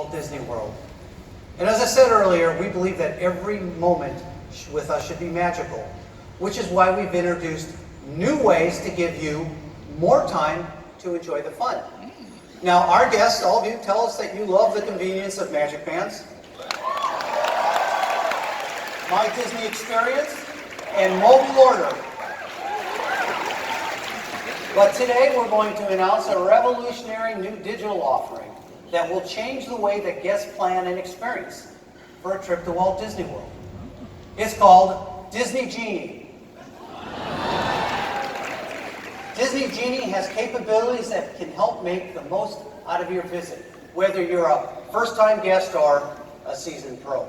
Walt Disney World. And as I said earlier, we believe that every moment with us should be magical, which is why we've introduced new ways to give you more time to enjoy the fun. Now, our guests, all of you, tell us that you love the convenience of Magic Bands, My Disney Experience, and mobile order. But today we're going to announce a revolutionary new digital offering that will change the way that guests plan and experience for a trip to Walt Disney World. It's called Disney Genie. Disney Genie has capabilities that can help make the most out of your visit, whether you're a first-time guest or a seasoned pro.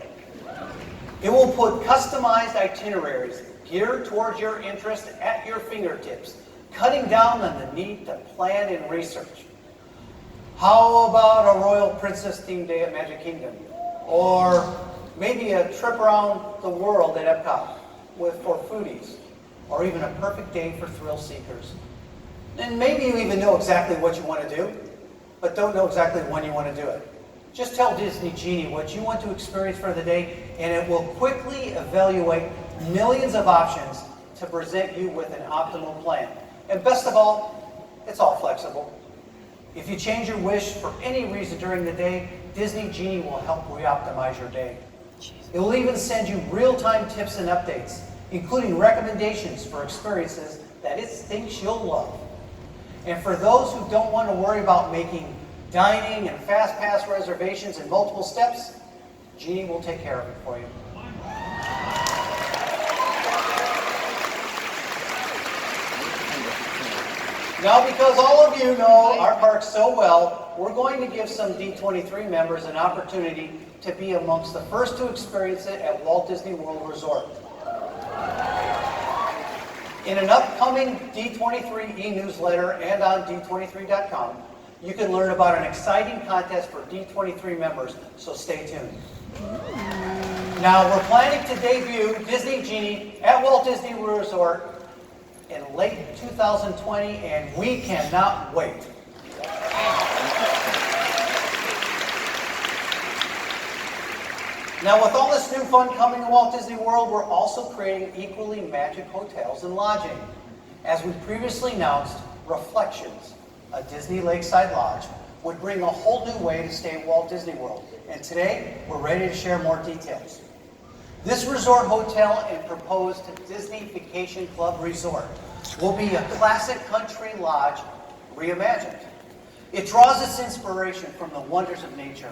It will put customized itineraries geared towards your interest at your fingertips, cutting down on the need to plan and research. How about a Royal Princess themed day at Magic Kingdom? Or maybe a trip around the world at Epcot for foodies? Or even a perfect day for thrill seekers? And maybe you even know exactly what you want to do, but don't know exactly when you want to do it. Just tell Disney Genie what you want to experience for the day, and it will quickly evaluate millions of options to present you with an optimal plan. And best of all, it's all flexible. If you change your wish for any reason during the day, Disney Genie will help re-optimize your day. It will even send you real-time tips and updates, including recommendations for experiences that it thinks you'll love. And for those who don't want to worry about making dining and fast pass reservations in multiple steps, Genie will take care of it for you. Now, because all of you know our parks so well, we're going to give some D23 members an opportunity to be amongst the first to experience it at Walt Disney World Resort. In an upcoming D23 e-newsletter and on D23.com, you can learn about an exciting contest for D23 members, so stay tuned. Now, we're planning to debut Disney Genie at Walt Disney World Resort in late 2020, and we cannot wait. Now, with all this new fun coming to Walt Disney World, we're also creating equally magic hotels and lodging. As we previously announced, Reflections, a Disney Lakeside Lodge, would bring a whole new way to stay at Walt Disney World. And today, we're ready to share more details. This resort hotel and proposed Disney Vacation Club Resort will be a classic country lodge reimagined. It draws its inspiration from the wonders of nature,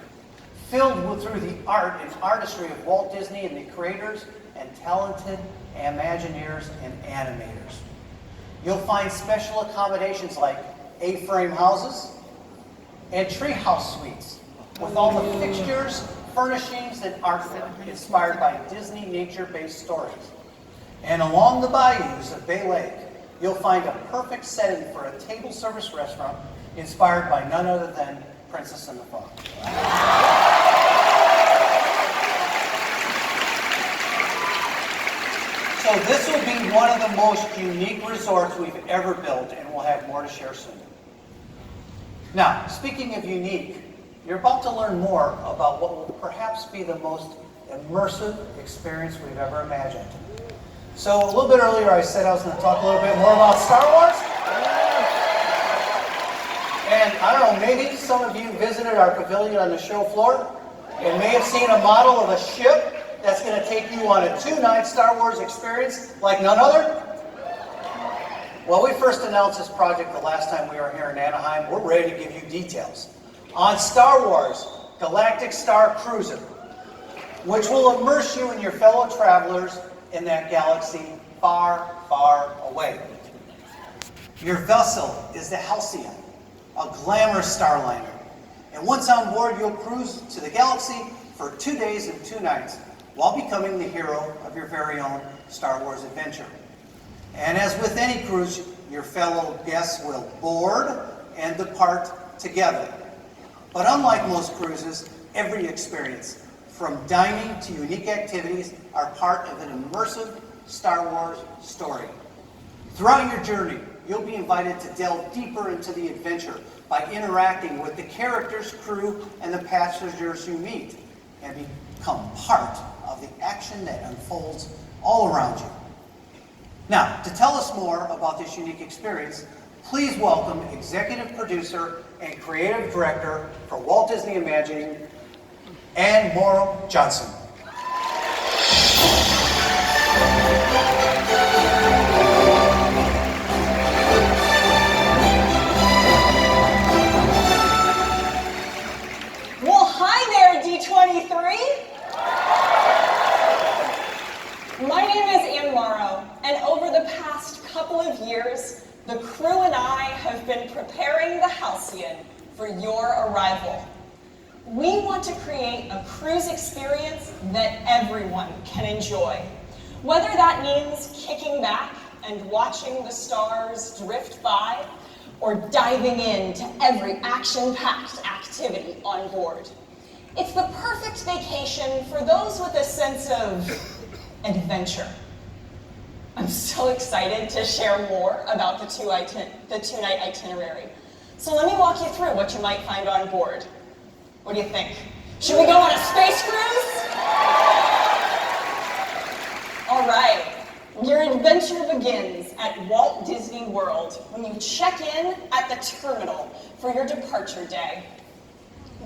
filled through the art and artistry of Walt Disney and the creators and talented Imagineers and animators. You'll find special accommodations like A-frame houses and treehouse suites with all the fixtures, furnishings, and artwork inspired by Disney nature-based stories. And along the bayous of Bay Lake, you'll find a perfect setting for a table service restaurant inspired by none other than Princess and the Frog. So this will be one of the most unique resorts we've ever built, and we'll have more to share soon. Now, speaking of unique, you're about to learn more about what will perhaps be the most immersive experience we've ever imagined. So a little bit earlier I said I was going to talk a little bit more about Star Wars. And I don't know, maybe some of you visited our pavilion on the show floor and may have seen a model of a ship that's going to take you on a 2-night Star Wars experience like none other. Well, we first announced this project the last time we were here in Anaheim. We're ready to give you details on Star Wars Galactic Star Cruiser, which will immerse you and your fellow travelers in that galaxy far, far away. Your vessel is the Halcyon, a glamorous starliner. And once on board, you'll cruise to the galaxy for 2 days and 2 nights while becoming the hero of your very own Star Wars adventure. And as with any cruise, your fellow guests will board and depart together. But unlike most cruises, every experience, from dining to unique activities, are part of an immersive Star Wars story. Throughout your journey, you'll be invited to delve deeper into the adventure by interacting with the characters, crew, and the passengers you meet, and become part of the action that unfolds all around you. Now, to tell us more about this unique experience, please welcome executive producer and creative director for Walt Disney Imagining, Anne Morrow Johnson. Well, hi there, D23. My name is Anne Morrow, and over the past couple of years, the crew and I have been preparing the Halcyon for your arrival. We want to create a cruise experience that everyone can enjoy. Whether that means kicking back and watching the stars drift by, or diving into every action-packed activity on board. It's the perfect vacation for those with a sense of adventure. I'm so excited to share more about the two-night itinerary. So let me walk you through what you might find on board. What do you think? Should we go on a space cruise? All right. Your adventure begins at Walt Disney World when you check in at the terminal for your departure day.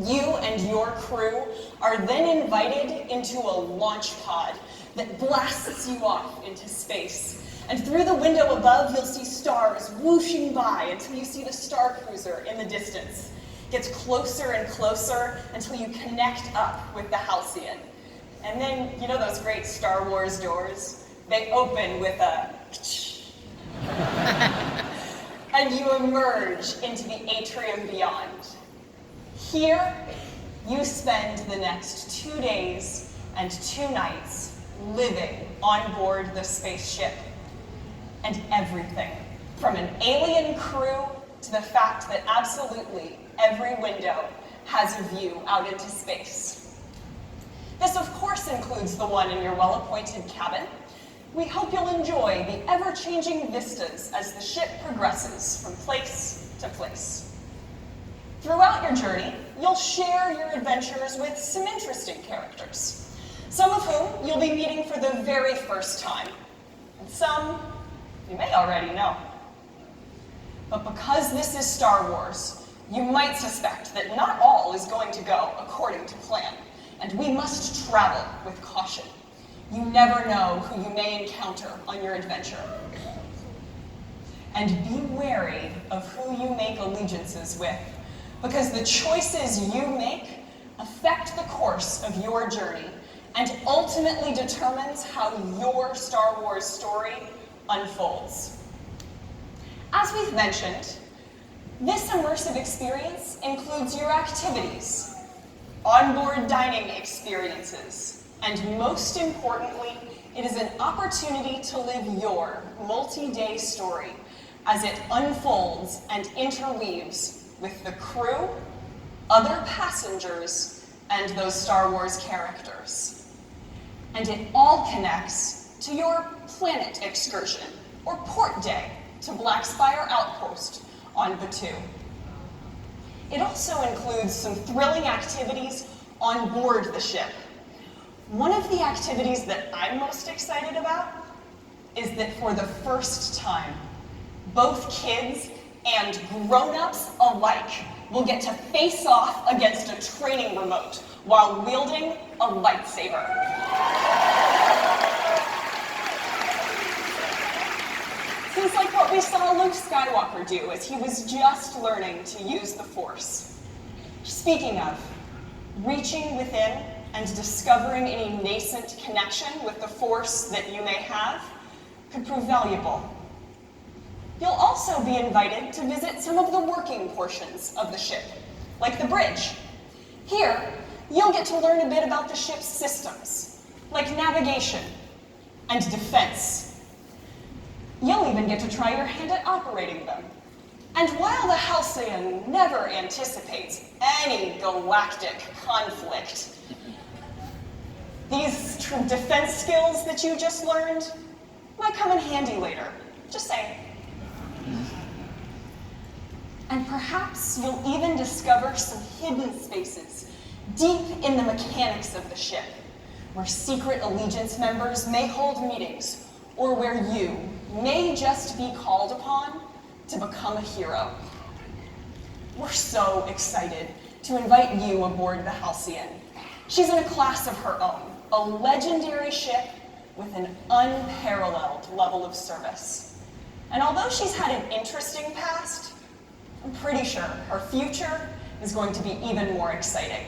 You and your crew are then invited into a launch pod that blasts you off into space. And through the window above, you'll see stars whooshing by until you see the Star Cruiser in the distance. It gets closer and closer until you connect up with the Halcyon. And then, you know those great Star Wars doors? They open with a and you emerge into the atrium beyond. Here, you spend the next 2 days and 2 nights living on board the spaceship. And everything, from an alien crew to the fact that absolutely every window has a view out into space. This, of course, includes the one in your well-appointed cabin. We hope you'll enjoy the ever-changing vistas as the ship progresses from place to place. Throughout your journey, you'll share your adventures with some interesting characters, some of whom you'll be meeting for the very first time, and some you may already know. But because this is Star Wars, you might suspect that not all is going to go according to plan, and we must travel with caution. You never know who you may encounter on your adventure. And be wary of who you make allegiances with, because the choices you make affect the course of your journey and ultimately determines how your Star Wars story unfolds. As we've mentioned, this immersive experience includes your activities, onboard dining experiences, and most importantly, it is an opportunity to live your multi-day story as it unfolds and interweaves with the crew, other passengers, and those Star Wars characters. And it all connects to your planet excursion, or port day, to Blackspire Outpost on Batuu. It also includes some thrilling activities on board the ship. One of the activities that I'm most excited about is that for the first time, both kids and grown-ups alike will get to face off against a training remote while wielding a lightsaber. Seems like what we saw Luke Skywalker do as he was just learning to use the Force. Speaking of, reaching within and discovering any nascent connection with the Force that you may have could prove valuable. You'll also be invited to visit some of the working portions of the ship, like the bridge. Here, you'll get to learn a bit about the ship's systems, like navigation and defense. You'll even get to try your hand at operating them. And while the Halcyon never anticipates any galactic conflict, these defense skills that you just learned might come in handy later. Just saying. And perhaps you'll even discover some hidden spaces deep in the mechanics of the ship, where secret Allegiance members may hold meetings, or where you may just be called upon to become a hero. We're so excited to invite you aboard the Halcyon. She's in a class of her own, a legendary ship with an unparalleled level of service. And although she's had an interesting past, I'm pretty sure her future is going to be even more exciting.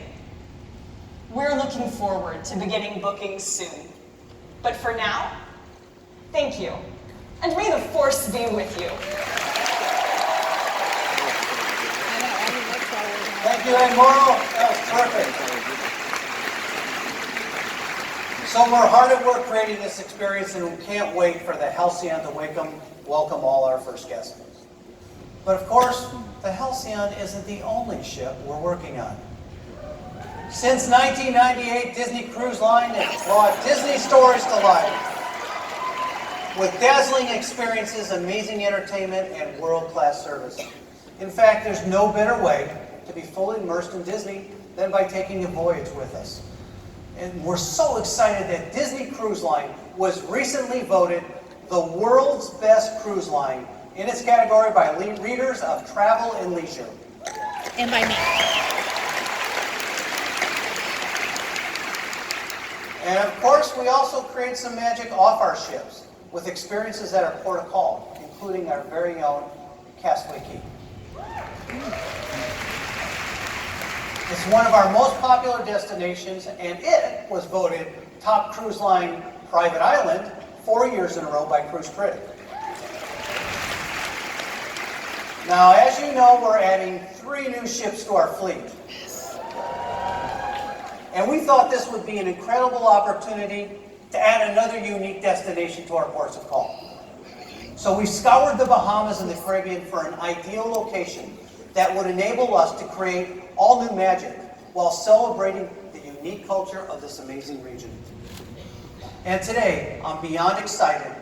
We're looking forward to beginning bookings soon. But for now, thank you. And may the Force be with you. Thank you, Ed Morrow. That was terrific. So we're hard at work creating this experience, and we can't wait for the Halcyon to welcome all our first guests. But of course, the Halcyon isn't the only ship we're working on. Since 1998, Disney Cruise Line has brought Disney stories to life with dazzling experiences, amazing entertainment, and world-class service. In fact, there's no better way to be fully immersed in Disney than by taking a voyage with us. And we're so excited that Disney Cruise Line was recently voted the world's best cruise line in its category by readers of Travel and Leisure. And by me. And of course, we also create some magic off our ships with experiences at our port of call, including our very own Castaway Cay. It's one of our most popular destinations, and it was voted top cruise line private island 4 years in a row by Cruise Critic. Now, as you know, we're adding 3 new ships to our fleet. And we thought this would be an incredible opportunity to add another unique destination to our ports of call. So we scoured the Bahamas and the Caribbean for an ideal location that would enable us to create all new magic while celebrating the unique culture of this amazing region. And today, I'm beyond excited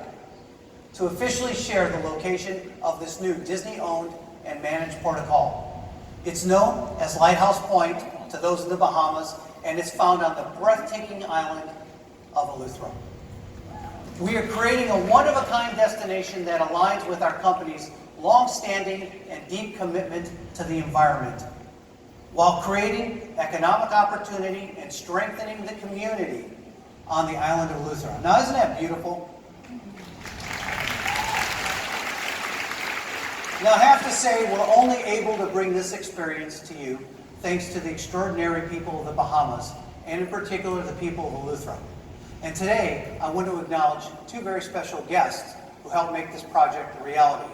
to officially share the location of this new Disney-owned and managed port of call. It's known as Lighthouse Point to those in the Bahamas, and it's found on the breathtaking island of Eleuthera. We are creating a one-of-a-kind destination that aligns with our company's long-standing and deep commitment to the environment, while creating economic opportunity and strengthening the community on the island of Eleuthera. Now, isn't that beautiful? Now, I have to say, we're only able to bring this experience to you thanks to the extraordinary people of the Bahamas, and in particular, the people of Eleuthera. And today, I want to acknowledge 2 very special guests who helped make this project a reality.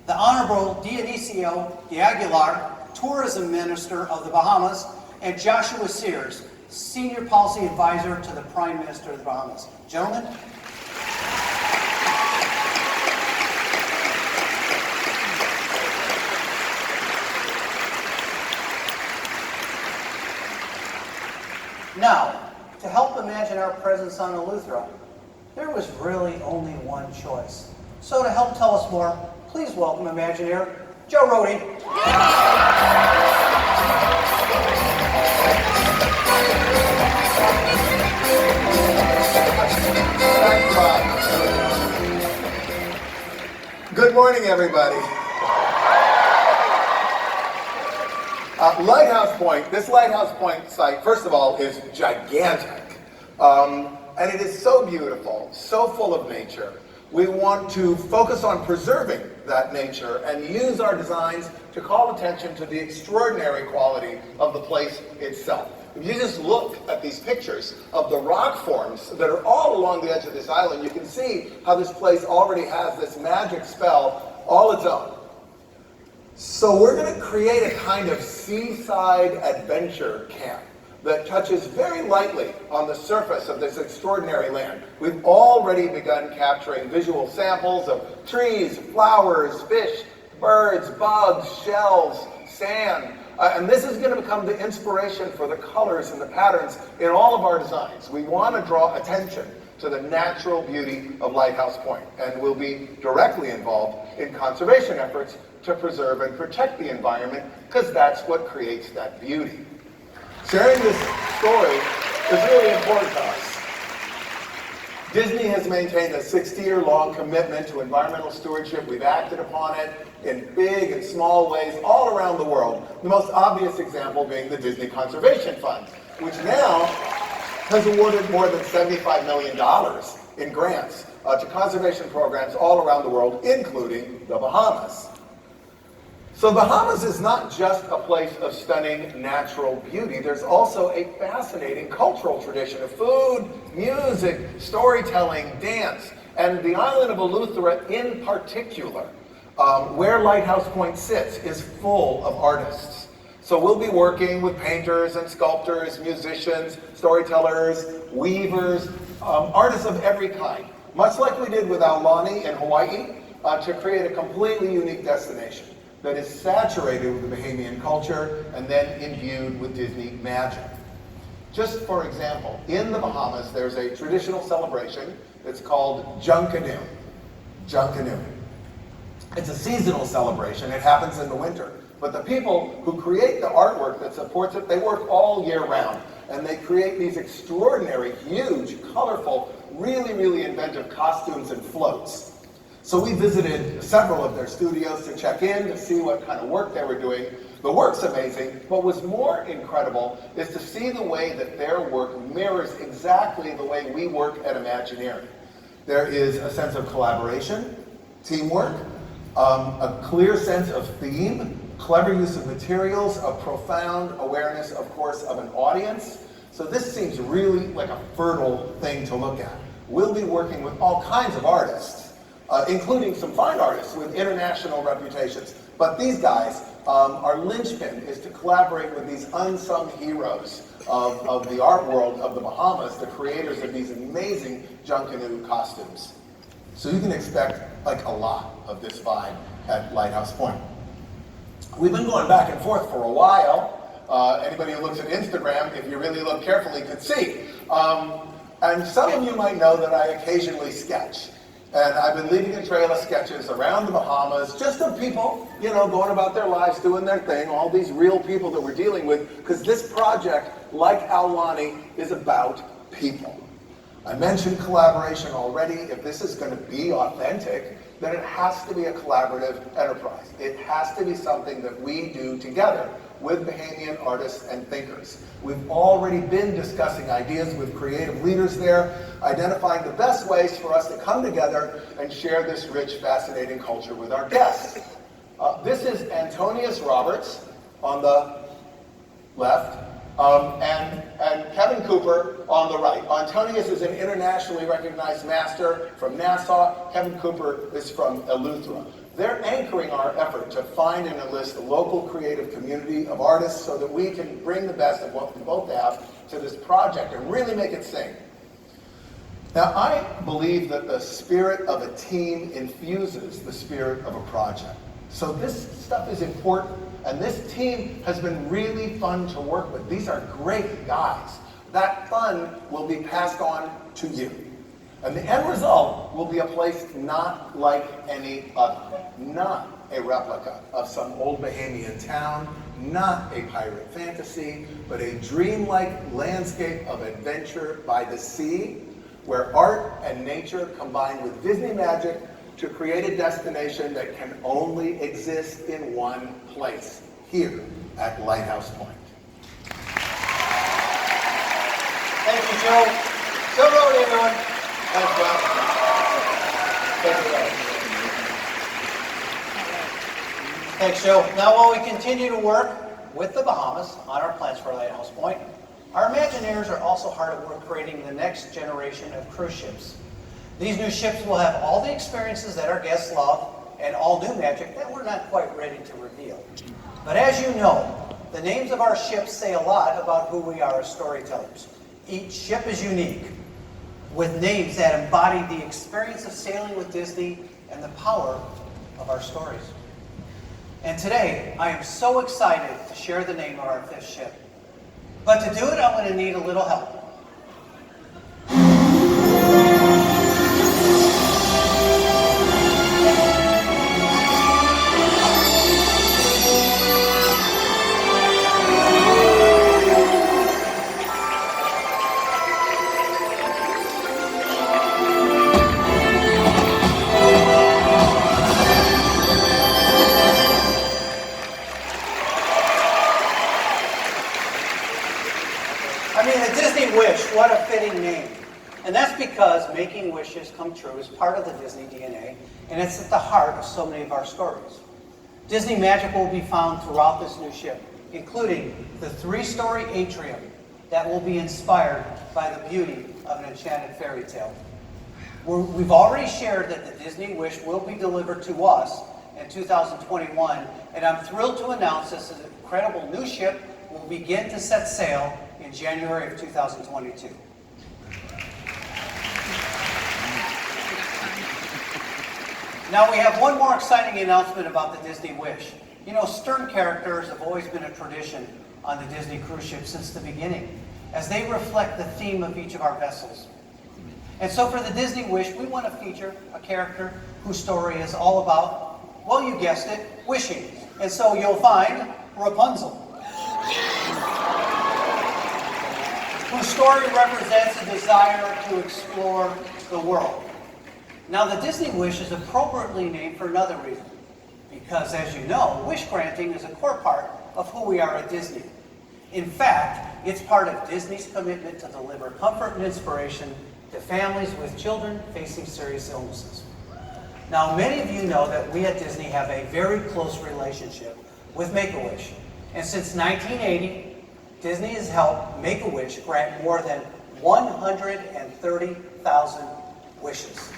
The Honorable Dionisio de Aguilar, Tourism Minister of the Bahamas, and Joshua Sears, Senior Policy Advisor to the Prime Minister of the Bahamas. Gentlemen. Now, to help imagine our presence on Eleuthera, there was really only one choice. So to help tell us more, please welcome Imagineer Joe Rohde. Thanks, Bob. Good morning, everybody. Lighthouse Point, this Lighthouse Point site, first of all, is gigantic. And it is so beautiful, so full of nature. We want to focus on preserving that nature and use our designs to call attention to the extraordinary quality of the place itself. If you just look at these pictures of the rock forms that are all along the edge of this island, you can see how this place already has this magic spell all its own. So we're going to create a kind of seaside adventure camp that touches very lightly on the surface of this extraordinary land. We've already begun capturing visual samples of trees, flowers, fish, birds, bugs, shells, sand. And this is going to become the inspiration for the colors and the patterns in all of our designs. We want to draw attention to the natural beauty of Lighthouse Point, and we'll be directly involved in conservation efforts to preserve and protect the environment, because that's what creates that beauty. Sharing this story is really important to us. Disney has maintained a 60-year-long commitment to environmental stewardship. We've acted upon it in big and small ways all around the world. The most obvious example being the Disney Conservation Fund, which now has awarded more than $75 million in grants to conservation programs all around the world, including the Bahamas. So Bahamas is not just a place of stunning natural beauty. There's also a fascinating cultural tradition of food, music, storytelling, dance, and the island of Eleuthera in particular, where Lighthouse Point sits, is full of artists. So we'll be working with painters and sculptors, musicians, storytellers, weavers, artists of every kind, much like we did with Aulani in Hawaii, to create a completely unique destination that is saturated with the Bahamian culture and then imbued with Disney magic. Just for example, in the Bahamas, there's a traditional celebration that's called Junkanoo. Junkanoo. It's a seasonal celebration. It happens in the winter. But the people who create the artwork that supports it, they work all year round. And they create these extraordinary, huge, colorful, really, really inventive costumes and floats. So we visited several of their studios to check in, to see what kind of work they were doing. The work's amazing. What was more incredible is to see the way that their work mirrors exactly the way we work at Imagineering. There is a sense of collaboration, teamwork, a clear sense of theme, clever use of materials, a profound awareness, of course, of an audience. So this seems really like a fertile thing to look at. We'll be working with all kinds of artists, including some fine artists with international reputations. But these guys, our linchpin is to collaborate with these unsung heroes of the art world of the Bahamas, the creators of these amazing Junkanoo costumes. So you can expect like a lot of this vibe at Lighthouse Point. We've been going back and forth for a while. Anybody who looks at Instagram, if you really look carefully, could see. And some of you might know that I occasionally sketch. And I've been leaving a trail of sketches around the Bahamas, just of people, you know, going about their lives, doing their thing, all these real people that we're dealing with, because this project, like Aulani, is about people. I mentioned collaboration already. If this is going to be authentic, then it has to be a collaborative enterprise. It has to be something that we do together with Bahamian artists and thinkers. We've already been discussing ideas with creative leaders there, identifying the best ways for us to come together and share this rich, fascinating culture with our guests. This is Antonius Roberts on the left, and Kevin Cooper on the right. Antonius is an internationally recognized master from Nassau. Kevin Cooper is from Eleuthera. They're anchoring our effort to find and enlist a local creative community of artists so that we can bring the best of what we both have to this project and really make it sing. Now, I believe that the spirit of a team infuses the spirit of a project. So this stuff is important, and this team has been really fun to work with. These are great guys. That fun will be passed on to you. And the end result will be a place not like any other. Not a replica of some old Bahamian town, not a pirate fantasy, but a dreamlike landscape of adventure by the sea, where art and nature combine with Disney magic to create a destination that can only exist in one place, here at Lighthouse Point. Thank you, Joe. So long, everyone. Thanks, Bob. Thank you. Thanks, Joe. Now, while we continue to work with the Bahamas on our plans for Lighthouse Point, our Imagineers are also hard at work creating the next generation of cruise ships. These new ships will have all the experiences that our guests love and all new magic that we're not quite ready to reveal. But as you know, the names of our ships say a lot about who we are as storytellers. Each ship is unique, with names that embody the experience of sailing with Disney and the power of our stories. And today, I am so excited to share the name of our fifth ship. But to do it, I'm going to need a little help. mean, the Disney Wish, what a fitting name. And that's because making wishes come true is part of the Disney DNA, and it's at the heart of so many of our stories. Disney magic will be found throughout this new ship, including the 3-story atrium that will be inspired by the beauty of an enchanted fairy tale. We've already shared that the Disney Wish will be delivered to us in 2021, and I'm thrilled to announce this incredible new ship will begin to set sail in January of 2022. Now we have one more exciting announcement about the Disney Wish. You know, stern characters have always been a tradition on the Disney cruise ship since the beginning, as they reflect the theme of each of our vessels. And so for the Disney Wish, we want to feature a character whose story is all about, well, you guessed it, wishing. And so you'll find Rapunzel, whose story represents a desire to explore the world. Now, the Disney Wish is appropriately named for another reason, because as you know, wish granting is a core part of who we are at Disney. In fact, it's part of Disney's commitment to deliver comfort and inspiration to families with children facing serious illnesses. Now, many of you know that we at Disney have a very close relationship with Make-A-Wish. And since 1980, Disney has helped Make-A-Wish grant more than 130,000 wishes.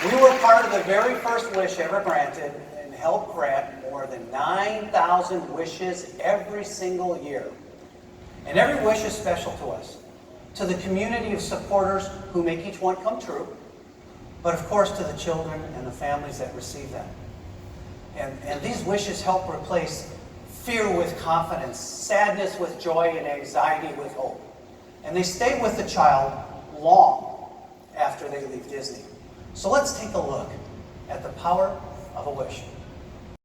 We were part of the very first wish ever granted and helped grant more than 9,000 wishes every single year. And every wish is special to us, to the community of supporters who make each one come true, but of course to the children and the families that receive them. And these wishes help replace fear with confidence, sadness with joy, and anxiety with hope. And they stay with the child long after they leave Disney. So let's take a look at the power of a wish.